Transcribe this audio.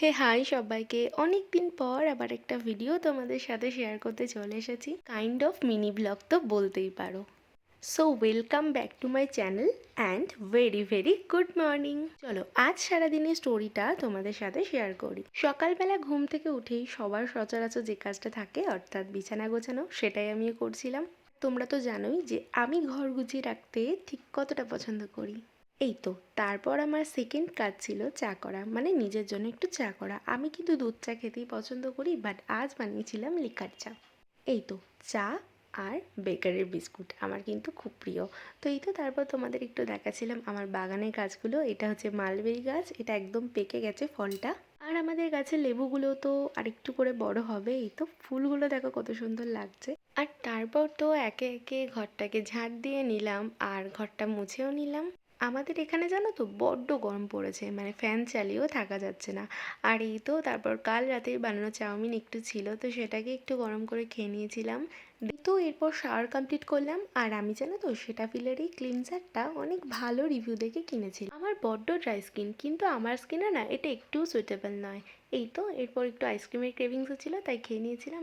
হে high সবাইকে, অনেক দিন পর আবার একটা ভিডিও তোমাদের সাথে শেয়ার করতে চলে এসেছি। কাইন্ড অফ মিনি ব্লগ তো বলতেই পারো। So welcome back to my channel and very very good morning. চলো আজ সারাদিনের স্টোরিটা তোমাদের সাথে শেয়ার করি। সকালবেলা ঘুম থেকে উঠেই সবার সচরাচর যে কাজটা থাকে অর্থাৎ বিছানা গোছানো, সেটাই আমিও করছিলাম। তোমরা তো জানোই যে আমি ঘর গুছিয়ে রাখতে ঠিক কতটা পছন্দ করি। এই তো তারপর আমার সেকেন্ড কাজ ছিল চা করা, মানে নিজের জন্য একটু চা করা। আমি কিন্তু দুধ চা খেতেই পছন্দ করি, বাট আজ বানিয়েছিলাম লিকার চা। এই তো চা আর বেকারির বিস্কুট আমার কিন্তু খুব প্রিয়। তো এই তো তারপর তোমাদের একটু দেখাচ্ছিলাম আমার বাগানের গাছগুলো। এটা হচ্ছে মালবেরি গাছ, এটা একদম পেকে গেছে ফলটা। আর আমাদের গাছের লেবুগুলো তো আরেকটু করে বড় হবে। এই তো ফুলগুলো দেখো কত সুন্দর লাগছে। আর তারপর তো একে একে ঘরটাকে ঝাড় দিয়ে নিলাম আর ঘরটা মুছেও নিলাম। আমাদের এখানে জানো তো বড্ড গরম পড়েছে, মানে ফ্যান চালিয়েও থাকা যাচ্ছে না। আর এই তো তারপর কাল রাতের বানানো চাউমিন একটু ছিল, তো সেটাকে একটু গরম করে খেয়ে নিয়েছিলাম। তো এরপর শাওয়ার কমপ্লিট করলাম। আর আমি জানো তো সেটাফিলের এই ক্লিনজারটা অনেক ভালো রিভিউ দেখে কিনেছিলাম। আমার বড্ড ড্রাই স্কিন, কিন্তু আমার স্কিনে না এটা একটুও সুইটেবল নয়। এই তো এরপর একটু আইসক্রিমের ক্রেভিংস হচ্ছিলো, তাই খেয়ে নিয়েছিলাম।